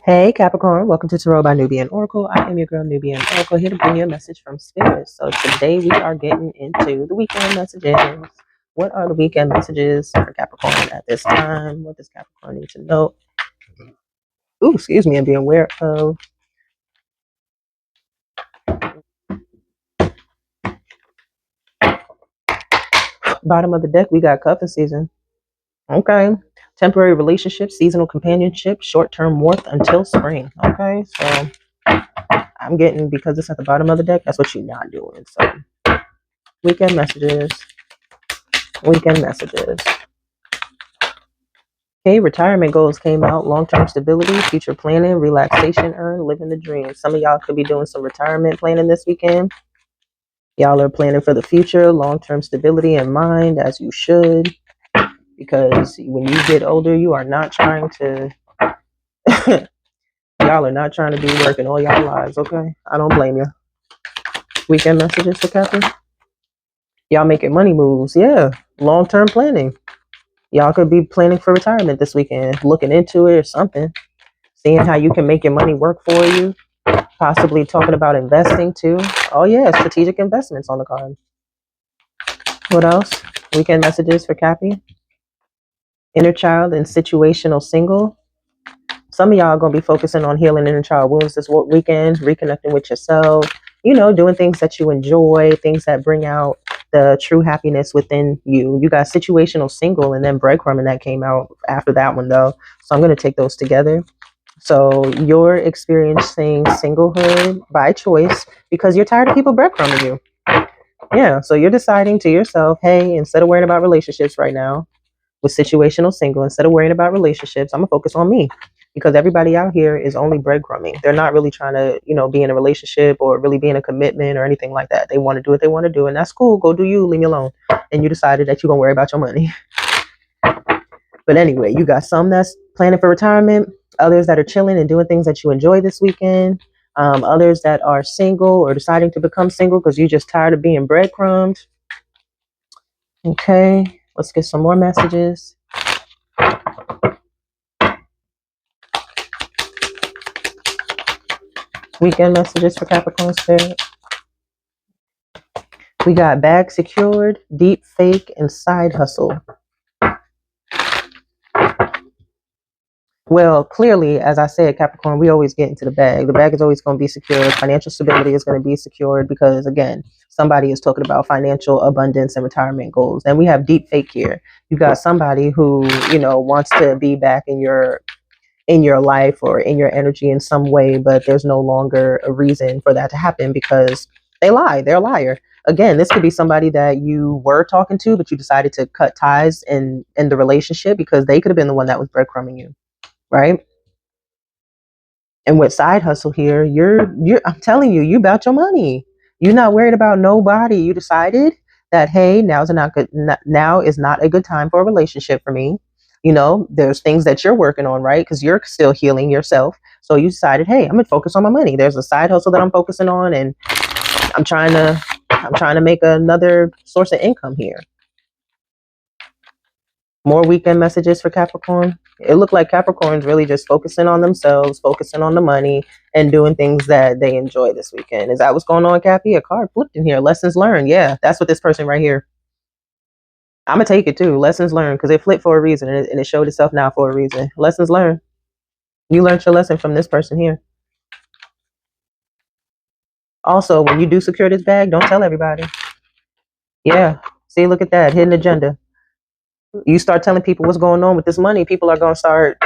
Hey Capricorn, welcome to Tarot by Nubian Oracle. I am your girl Nubian Oracle, here to bring you a message from Spirit. So today we are getting into the weekend messages. What are the weekend messages for Capricorn at this time? What does Capricorn need to know? Ooh, excuse me, and be aware of. Bottom of the deck, we got cuffing season. Okay. Temporary relationship, seasonal companionship, short-term warmth until spring. Okay, so I'm getting, because it's at the bottom of the deck, that's what you're not doing. So weekend messages. Okay, retirement goals came out. Long-term stability, future planning, relaxation, living the dream. Some of y'all could be doing some retirement planning this weekend. Y'all are planning for the future, long-term stability in mind, as you should. Because when you get older, you are not trying to... y'all are not trying to be working all y'all lives, okay? I don't blame you. Weekend messages for Captain. Y'all making money moves. Yeah, long-term planning. Y'all could be planning for retirement this weekend, looking into it or something, seeing how you can make your money work for you, possibly talking about investing too. Oh yeah, strategic investments on the card. What else? Weekend messages for Cappy. Inner child and situational single. Some of y'all are going to be focusing on healing inner child wounds this weekend, reconnecting with yourself, doing things that you enjoy, things that bring out the true happiness within you. You got situational single and then breadcrumbing that came out after that one though. So I'm going to take those together. So you're experiencing singlehood by choice because you're tired of people breadcrumbing you. Yeah, so you're deciding to yourself, hey, instead of worrying about relationships right now with situational single, instead of worrying about relationships, I'm going to focus on me. Because everybody out here is only breadcrumbing. They're not really trying to, be in a relationship or really be in a commitment or anything like that. They want to do what they want to do, and that's cool. Go do you, leave me alone. And you decided that you're going to worry about your money. But anyway, you got some that's planning for retirement, others that are chilling and doing things that you enjoy this weekend, others that are single or deciding to become single because you're just tired of being breadcrumbed. Okay, let's get some more messages. Weekend messages for Capricorn Spirit. We got bag secured, deep fake, and side hustle. Well, clearly, as I said, Capricorn, we always get into the bag. The bag is always going to be secured. Financial stability is going to be secured because, again, somebody is talking about financial abundance and retirement goals. And we have deep fake here. You got somebody who, wants to be back in your life or in your energy in some way, but there's no longer a reason for that to happen because they lie. They're a liar. Again, this could be somebody that you were talking to, but you decided to cut ties in the relationship because they could have been the one that was breadcrumbing you, right? And with side hustle here, you're I'm telling you, you about your money. You're not worried about nobody. You decided that, hey, now is not a good time for a relationship for me. There's things that you're working on, right? Because you're still healing yourself. So you decided, hey, I'm gonna focus on my money. There's a side hustle that I'm focusing on, and I'm trying to make another source of income here. More weekend messages for Capricorn. It looked like Capricorn's really just focusing on themselves, focusing on the money, and doing things that they enjoy this weekend. Is that what's going on, Cappy? A card flipped in here. Lessons learned. Yeah, that's what this person right here. I'm going to take it too. Lessons learned, because it flipped for a reason, and it showed itself now for a reason. Lessons learned. You learned your lesson from this person here. Also, when you do secure this bag, don't tell everybody. Yeah. See, look at that. Hidden agenda. You start telling people what's going on with this money, people are going to start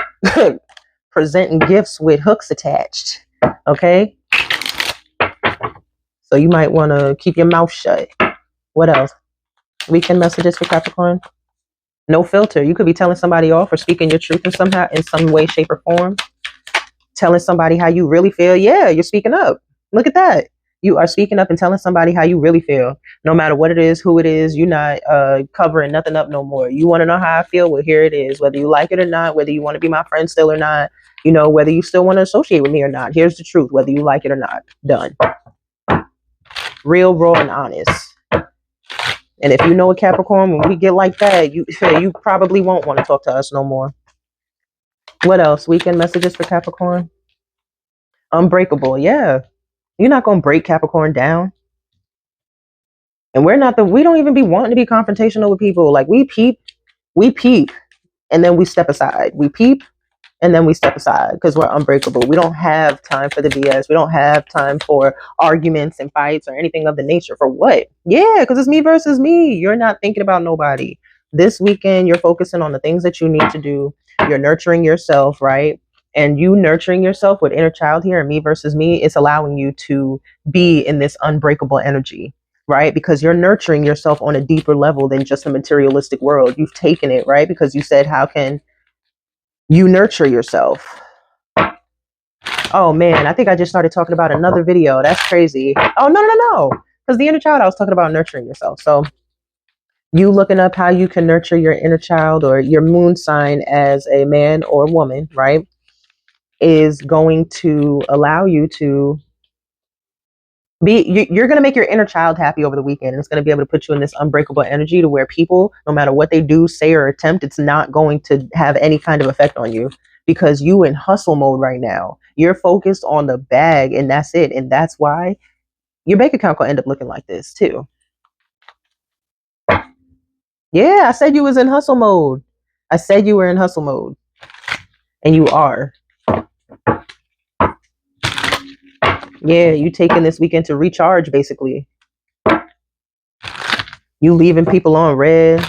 presenting gifts with hooks attached. Okay? So you might want to keep your mouth shut. What else? Weekend messages for Capricorn. No filter. You could be telling somebody off or speaking your truth in some way, shape, or form. Telling somebody how you really feel. Yeah, you're speaking up. Look at that. You are speaking up and telling somebody how you really feel. No matter what it is, who it is, you're not covering nothing up no more. You want to know how I feel? Well, here it is. Whether you like it or not, whether you want to be my friend still or not, whether you still want to associate with me or not. Here's the truth, whether you like it or not. Done. Real, raw, and honest. And if you know a Capricorn, when we get like that, you probably won't want to talk to us no more. What else? Weekend messages for Capricorn? Unbreakable. Yeah. You're not going to break Capricorn down. And we don't even be wanting to be confrontational with people. Like we peep, and then we step aside. We peep, and then we step aside because we're unbreakable. We don't have time for the BS. We don't have time for arguments and fights or anything of the nature. For what? Yeah, because it's me versus me. You're not thinking about nobody. This weekend, you're focusing on the things that you need to do. You're nurturing yourself, right? And you nurturing yourself with inner child here and me versus me, it's allowing you to be in this unbreakable energy, right? Because you're nurturing yourself on a deeper level than just a materialistic world. You've taken it, right? Because you said, how can you nurture yourself? Oh man, I think I just started talking about another video. That's crazy. Oh no. Because the inner child, I was talking about nurturing yourself. So you looking up how you can nurture your inner child or your moon sign as a man or woman, right? Is going to allow you to you're going to make your inner child happy over the weekend, and it's going to be able to put you in this unbreakable energy to where people, no matter what they do, say, or attempt, it's not going to have any kind of effect on you because you in hustle mode right now. You're focused on the bag, and that's it. And that's why your bank account will end up looking like this too. Yeah, I said you was in hustle mode. I said you were in hustle mode, and you are. Yeah, you taking this weekend to recharge, basically. You leaving people on red,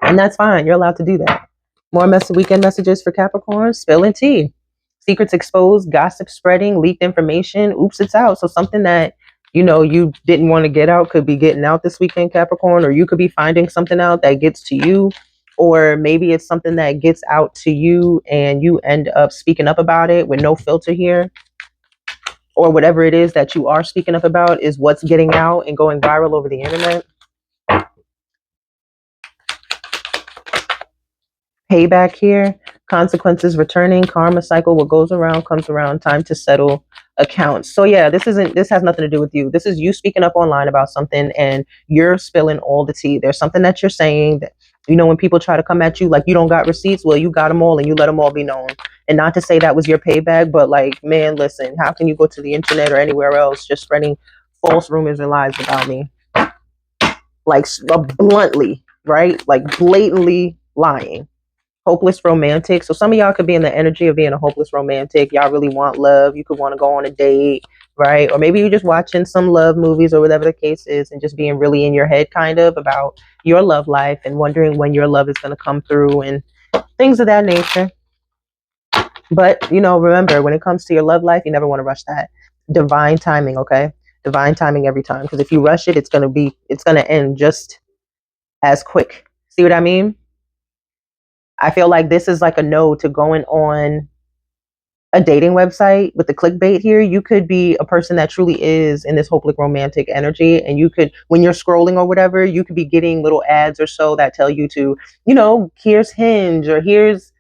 and that's fine. You're allowed to do that. More weekend messages for Capricorn. Spilling tea. Secrets exposed, gossip spreading, leaked information. Oops, it's out. So something that, you didn't want to get out could be getting out this weekend, Capricorn, or you could be finding something out that gets to you. Or maybe it's something that gets out to you and you end up speaking up about it with no filter here. Or whatever it is that you are speaking up about is what's getting out and going viral over the internet. Payback here, consequences returning, karma cycle, what goes around comes around, time to settle accounts. So yeah, this has nothing to do with you. This is you speaking up online about something and you're spilling all the tea. There's something that you're saying that, when people try to come at you like you don't got receipts, well, you got them all and you let them all be known. And not to say that was your payback, but like, man, listen, how can you go to the internet or anywhere else just spreading false rumors and lies about me? Like bluntly, right? Like blatantly lying. Hopeless romantic. So some of y'all could be in the energy of being a hopeless romantic. Y'all really want love. You could want to go on a date, right? Or maybe you're just watching some love movies or whatever the case is and just being really in your head kind of about your love life and wondering when your love is going to come through and things of that nature. But, remember, when it comes to your love life, you never want to rush that. Divine timing, okay? Divine timing every time. Because if you rush it, it's going to end just as quick. See what I mean? I feel like this is like a no to going on a dating website with the clickbait here. You could be a person that truly is in this hopeless romantic energy. And you could, when you're scrolling or whatever, you could be getting little ads or so that tell you to, here's Hinge or here's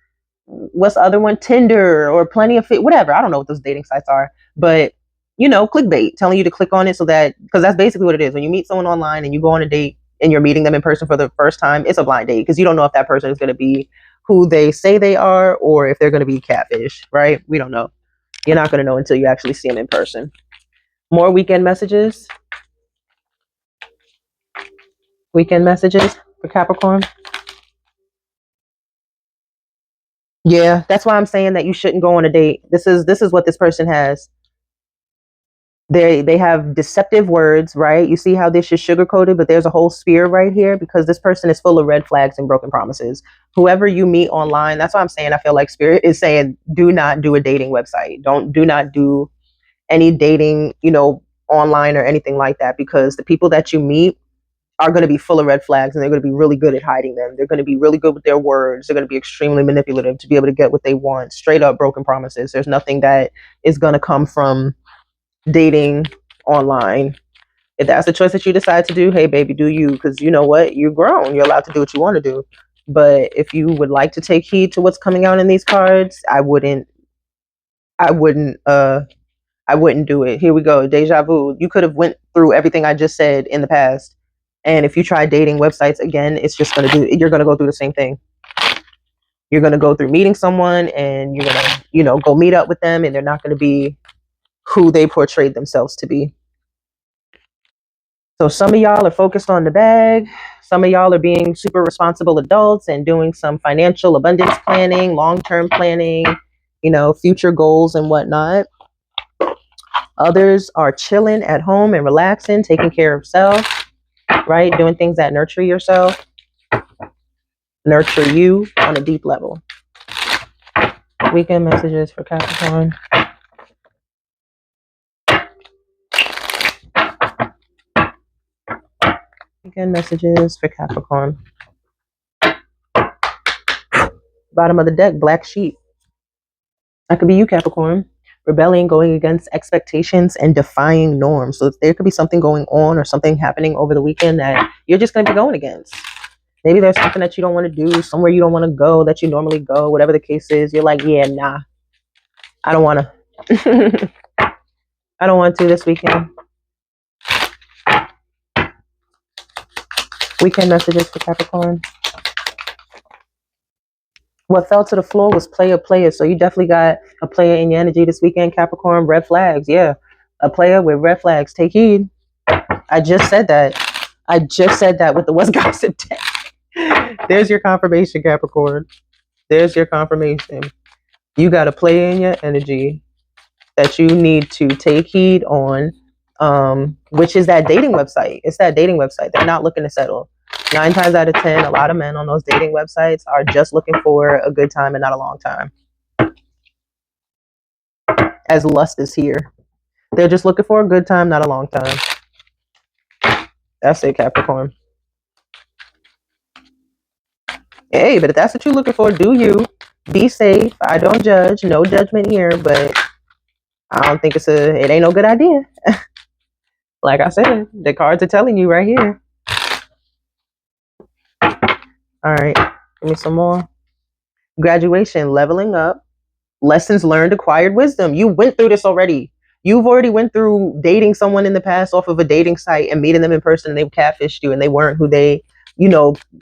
what's the other one, Tinder or Plenty of Fit, whatever. I don't know what those dating sites are, but clickbait telling you to click on it so that, because that's basically what it is. When you meet someone online and you go on a date and you're meeting them in person for the first time, it's a blind date because you don't know if that person is going to be who they say they are or if they're going to be catfish, right? We don't know. You're not going to know until you actually see them in person. More weekend messages. Weekend messages for Capricorn. Yeah, that's why I'm saying that you shouldn't go on a date. This is what this person has. They have deceptive words, right? You see how this is sugar coated, but there's a whole spear right here because this person is full of red flags and broken promises. Whoever you meet online, that's why I'm saying I feel like Spirit is saying do not do a dating website. Do not do any dating, online or anything like that, because the people that you meet are going to be full of red flags and they're going to be really good at hiding them. They're going to be really good with their words. They're going to be extremely manipulative to be able to get what they want. Straight up broken promises. There's nothing that is going to come from dating online. If that's the choice that you decide to do, hey baby, do you, because you know what, you're grown, you're allowed to do what you want to do. But if you would like to take heed to what's coming out in these cards, I wouldn't do it. Here we go, deja vu. You could have went through everything I just said in the past And if you try dating websites again, it's just you're gonna go through the same thing. You're gonna go through meeting someone, and you're gonna, go meet up with them, and they're not gonna be who they portrayed themselves to be. So some of y'all are focused on the bag. Some of y'all are being super responsible adults and doing some financial abundance planning, long-term planning, future goals and whatnot. Others are chilling at home and relaxing, taking care of self, right? Doing things that nurture yourself, nurture you on a deep level. Weekend messages for Capricorn. Weekend messages for Capricorn. Bottom of the deck, black sheep. That could be you, Capricorn. Rebelling, going against expectations, and defying norms. So there could be something going on or something happening over the weekend that you're just going to be going against. Maybe there's something that you don't want to do, somewhere you don't want to go that you normally go, whatever the case is. You're like, yeah, nah, I don't want to. I don't want to this weekend. Weekend messages for Capricorn. What fell to the floor was player. So you definitely got a player in your energy this weekend, Capricorn. Red flags, yeah. A player with red flags. Take heed. I just said that with the What's Gossip deck. There's your confirmation, Capricorn. There's your confirmation. You got a player in your energy that you need to take heed on, which is that dating website. It's that dating website. They're not looking to settle. 9 times out of 10, a lot of men on those dating websites are just looking for a good time and not a long time. As lust is here. They're just looking for a good time, not a long time. That's it, Capricorn. Hey, but if that's what you're looking for, do you. Be safe. I don't judge. No judgment here, but I don't think it ain't no good idea. Like I said, the cards are telling you right here. All right, give me some more. Graduation, leveling up, lessons learned, acquired wisdom. You went through this already. You've already went through dating someone in the past off of a dating site and meeting them in person, and they catfished you and they weren't who they,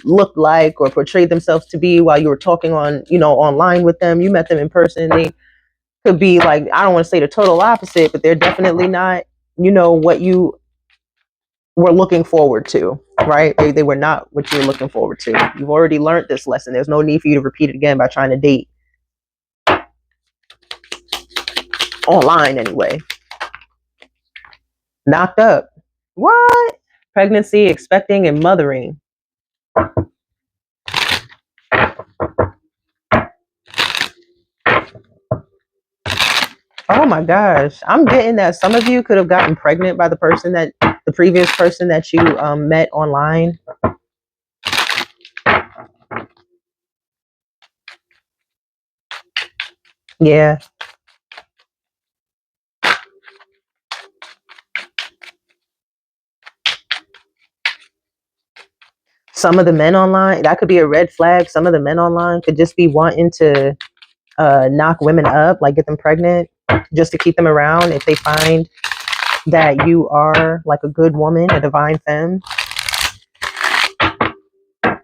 looked like or portrayed themselves to be while you were talking on, online with them. You met them in person. They could be like, I don't want to say the total opposite, but they're definitely not, what you were looking forward to, right? They were not what you were looking forward to. You've already learned this lesson. There's no need for you to repeat it again by trying to date online anyway. Knocked up. What? Pregnancy, expecting, and mothering. Oh my gosh. I'm getting that some of you could have gotten pregnant by the previous person that you met online. Yeah. Some of the men online, that could be a red flag. Some of the men online could just be wanting to knock women up, like get them pregnant, just to keep them around if they find that you are like a good woman, a divine femme.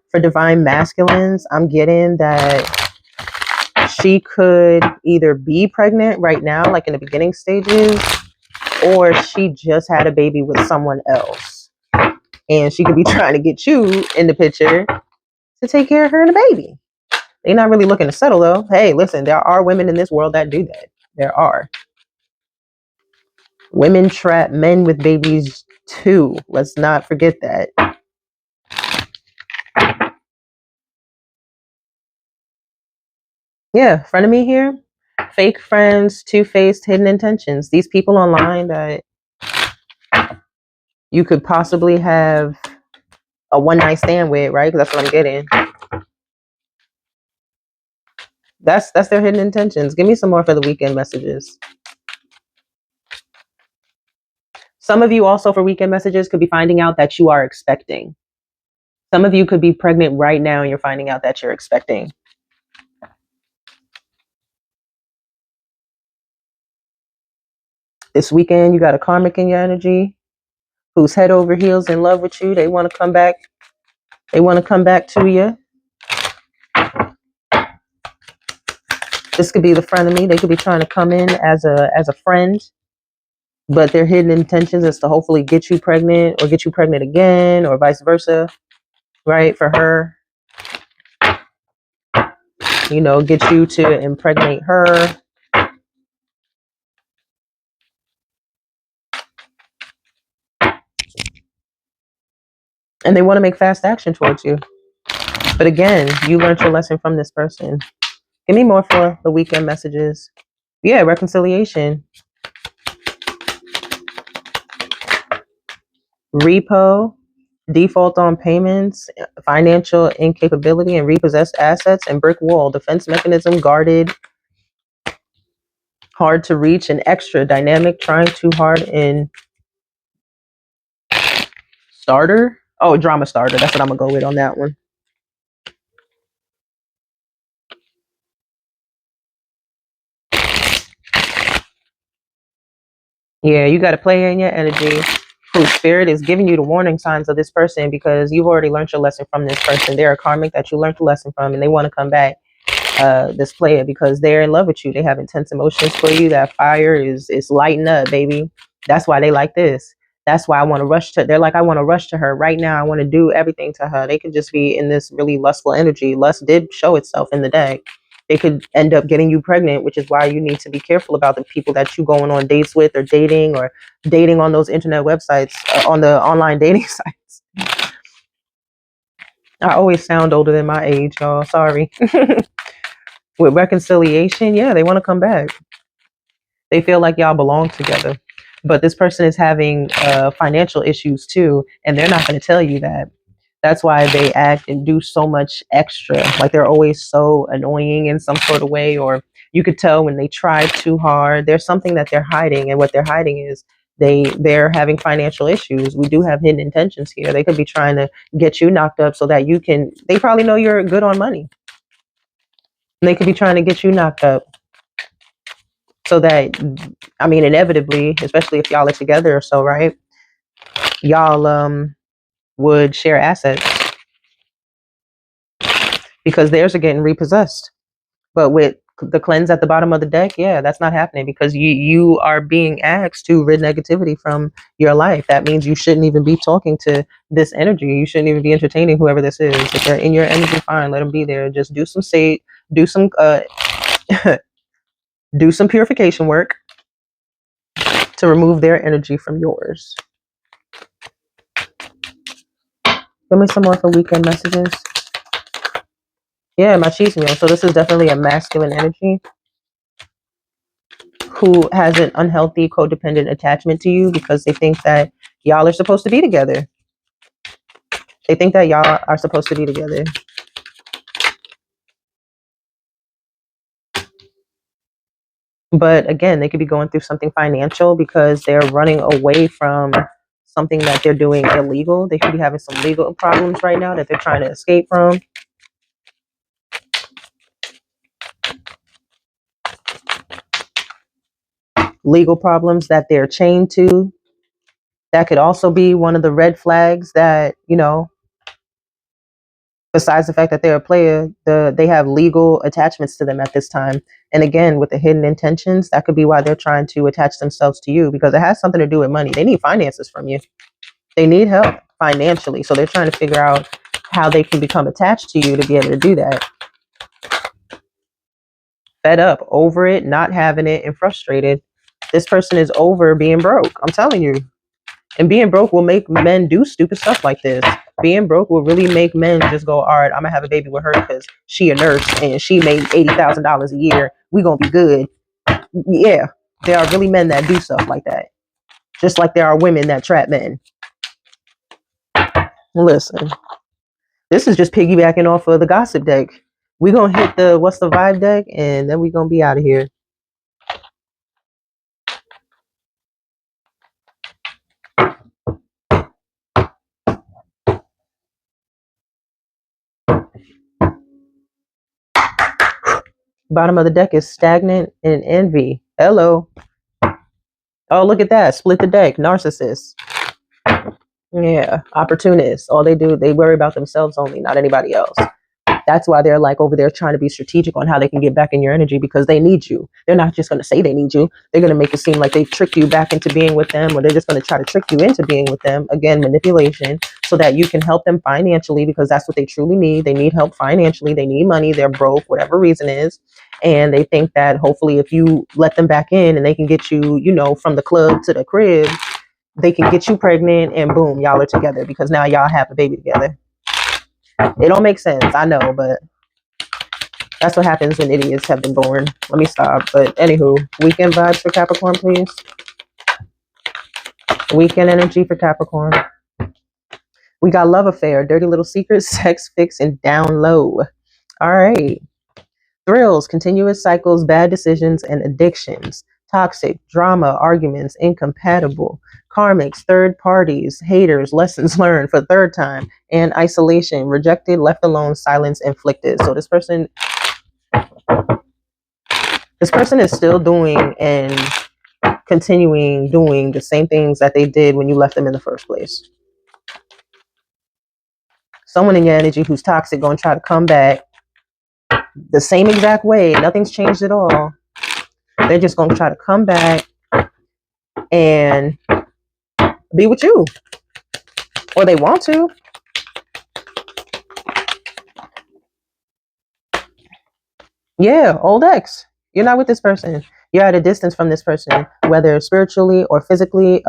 For divine masculines, I'm getting that she could either be pregnant right now, like in the beginning stages, or she just had a baby with someone else. And she could be trying to get you in the picture to take care of her and the baby. They're not really looking to settle though. Hey, listen, there are women in this world that do that. There are. Women trap men with babies too. Let's not forget that. Yeah, front of me here. Fake friends, two-faced, hidden intentions. These people online that you could possibly have a one-night stand with, right? Because that's what I'm getting. That's their hidden intentions. Give me some more for the weekend messages. Some of you also for weekend messages could be finding out that you are expecting. Some of you could be pregnant right now and you're finding out that you're expecting. This weekend, you got a karmic in your energy. who's head over heels in love with you. They want to come back. They want to come back to you. This could be the frenemy. They could be trying to come in as a friend, but their hidden intentions is to hopefully get you pregnant or get you pregnant again or vice versa, right? For her, get you to impregnate her. And they want to make fast action towards you. But again, you learned your lesson from this person. Give me more for the weekend messages. Yeah, reconciliation. Repo, default on payments, financial incapability and repossessed assets, and brick wall, defense mechanism, guarded, hard to reach, and extra dynamic, trying too hard in starter. Oh, drama starter. That's what I'm gonna go with on that one. Yeah, you got to play in your energy. Whose spirit is giving you the warning signs of this person because you've already learned your lesson from this person. They're a karmic that you learned the lesson from, and they want to come back. This player because they're in love with you. They have intense emotions for you. That fire is lighting up, baby. That's why they like this. That's why I want to rush to. They're like, I want to rush to her right now. I want to do everything to her. They could just be in this really lustful energy. Lust did show itself in the day. They could end up getting you pregnant, which is why you need to be careful about the people that you going on dates with or dating on those internet websites, on the online dating sites. I always sound older than my age, y'all. Sorry. With reconciliation, yeah, they want to come back. They feel like y'all belong together. But this person is having financial issues too, and they're not going to tell you that. That's why they act and do so much extra. Like they're always so annoying in some sort of way, or you could tell when they try too hard. There's something that they're hiding, and what they're hiding is they're having financial issues. We do have hidden intentions here. They could be trying to get you knocked up so that you can. They probably know you're good on money. And they could be trying to get you knocked up so that, I mean, inevitably, especially if y'all are together or so, right? Y'all would share assets because theirs are getting repossessed. But with the cleanse at the bottom of the deck, yeah, that's not happening because you are being asked to rid negativity from your life. That means you shouldn't even be talking to this energy. You shouldn't even be entertaining whoever this is. If they're in your energy, fine, let them be there. Just do some do some do some purification work to remove their energy from yours. Give me some more for weekend messages. Yeah, machismo. So this is definitely a masculine energy who has an unhealthy codependent attachment to you because they think that y'all are supposed to be together. They think that y'all are supposed to be together. But again, they could be going through something financial because they're running away from something that they're doing illegal. They could be having some legal problems right now that they're trying to escape from. Legal problems that they're chained to. That could also be one of the red flags that, besides the fact that they're a player, they have legal attachments to them at this time. And again, with the hidden intentions, that could be why they're trying to attach themselves to you because it has something to do with money. They need finances from you. They need help financially. So they're trying to figure out how they can become attached to you to be able to do that. Fed up, over it, not having it, and frustrated. This person is over being broke. I'm telling you. And being broke will make men do stupid stuff like this. Being broke will really make men just go, all right, I'm going to have a baby with her because she a nurse and she made $80,000 a year. We going to be good. Yeah, there are really men that do stuff like that. Just like there are women that trap men. Listen, this is just piggybacking off of the gossip deck. We're going to hit the what's the vibe deck and then we're going to be out of here. Bottom of the deck is stagnant and envy. Hello. Oh, look at that. Split the deck. Narcissist. Yeah, opportunists. All they do, they worry about themselves only, not anybody else. That's why they're like over there trying to be strategic on how they can get back in your energy because they need you. They're not just going to say they need you. They're going to make it seem like they've tricked you back into being with them, or they're just going to try to trick you into being with them. Again, manipulation, so that you can help them financially because that's what they truly need. They need help financially. They need money. They're broke, whatever reason is. And they think that hopefully if you let them back in and they can get you, from the club to the crib, they can get you pregnant and boom, y'all are together because now y'all have a baby together. It don't make sense, I know, but that's what happens when idiots have been born. Let me stop. But anywho, weekend vibes for Capricorn, please. Weekend energy for Capricorn. We got love affair, dirty little secrets, sex fix, and down low. All right. Thrills, continuous cycles, bad decisions, and addictions. Toxic, drama, arguments, incompatible. Karmics, third parties, haters, lessons learned for third time, and isolation, rejected, left alone, silence inflicted. So this person is still doing and continuing doing the same things that they did when you left them in the first place. Someone in your energy who's toxic going to try to come back the same exact way. Nothing's changed at all. They're just going to try to come back and be with you. Or they want to. Yeah, old ex. You're not with this person. You're at a distance from this person, whether spiritually or physically,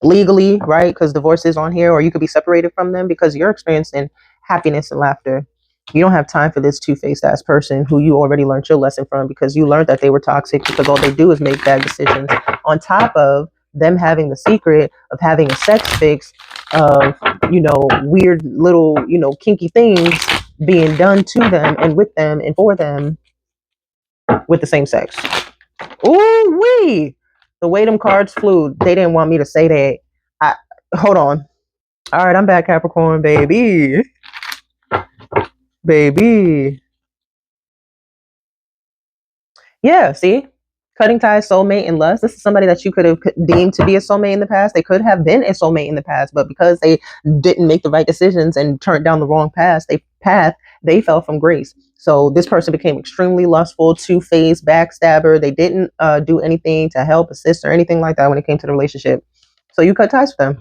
legally, right? Because divorce is on here, or you could be separated from them because you're experiencing happiness and laughter. You don't have time for this two-faced ass person who you already learned your lesson from because you learned that they were toxic because all they do is make bad decisions. On top of them having the secret of having a sex fix of, weird little, kinky things being done to them and with them and for them with the same sex. Ooh wee! The way them cards flew, they didn't want me to say that. Hold on. All right, I'm back, Capricorn, baby. Baby. Yeah, see? Cutting ties, soulmate, and lust. This is somebody that you could have deemed to be a soulmate in the past. They could have been a soulmate in the past, but because they didn't make the right decisions and turned down the wrong path, they fell from grace. So this person became extremely lustful, two-faced, backstabber. They didn't do anything to help, assist, or anything like that when it came to the relationship. So you cut ties with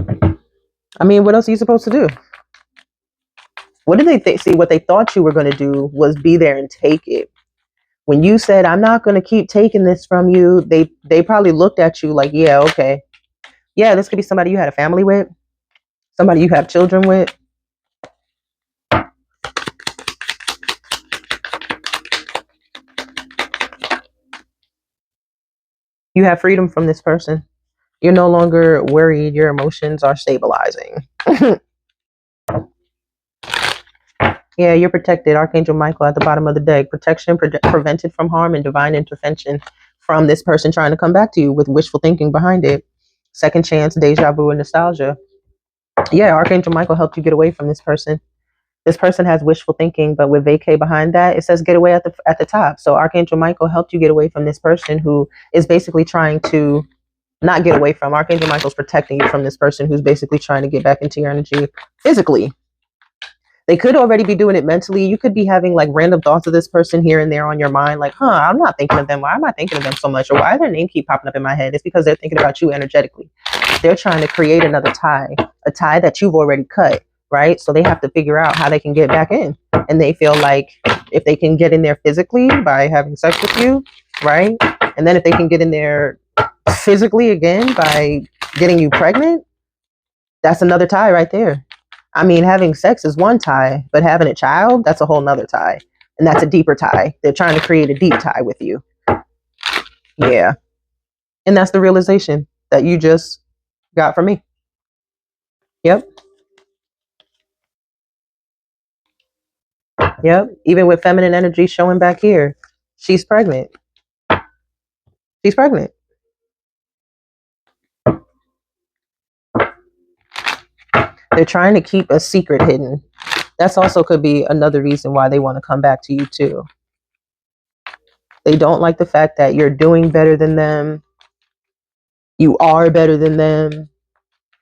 them. I mean, what else are you supposed to do? What did they see? What they thought you were going to do was be there and take it. When you said, I'm not going to keep taking this from you, they probably looked at you like, yeah, okay. Yeah, this could be somebody you had a family with, somebody you have children with. You have freedom from this person. You're no longer worried. Your emotions are stabilizing. Yeah, you're protected. Archangel Michael at the bottom of the deck. Protection, prevented from harm, and divine intervention from this person trying to come back to you with wishful thinking behind it. Second chance, deja vu, and nostalgia. Yeah, Archangel Michael helped you get away from this person. This person has wishful thinking, but with vacay behind that, it says get away at the top. So Archangel Michael helped you get away from this person who is basically trying to not get away from. Archangel Michael's protecting you from this person who's basically trying to get back into your energy physically. They could already be doing it mentally. You could be having like random thoughts of this person here and there on your mind, like, I'm not thinking of them. Why am I thinking of them so much? Or why does their name keep popping up in my head? It's because they're thinking about you energetically. They're trying to create another tie, a tie that you've already cut, right? So they have to figure out how they can get back in. And they feel like if they can get in there physically by having sex with you, right? And then if they can get in there physically again by getting you pregnant, that's another tie right there. I mean, having sex is one tie, but having a child, that's a whole nother tie. And that's a deeper tie. They're trying to create a deep tie with you. Yeah. And that's the realization that you just got from me. Yep. Yep. Even with feminine energy showing back here, she's pregnant. She's pregnant. They're trying to keep a secret hidden. That's also could be another reason why they want to come back to you too. They don't like the fact that you're doing better than them. You are better than them.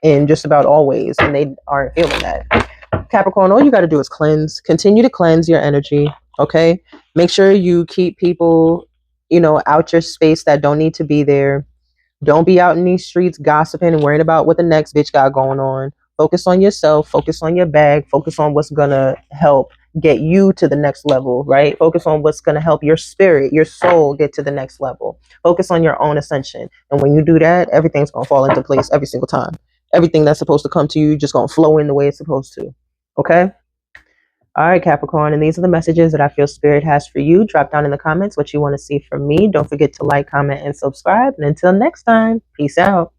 in just about all ways, and they aren't feeling that. Capricorn, all you got to do is cleanse. Continue to cleanse your energy. Okay. Make sure you keep people, out your space that don't need to be there. Don't be out in these streets gossiping and worrying about what the next bitch got going on. Focus on yourself. Focus on your bag. Focus on what's going to help get you to the next level, right? Focus on what's going to help your spirit, your soul get to the next level. Focus on your own ascension. And when you do that, everything's going to fall into place every single time. Everything that's supposed to come to you just going to flow in the way it's supposed to. Okay? All right, Capricorn, and these are the messages that I feel Spirit has for you. Drop down in the comments what you want to see from me. Don't forget to like, comment, and subscribe. And until next time, peace out.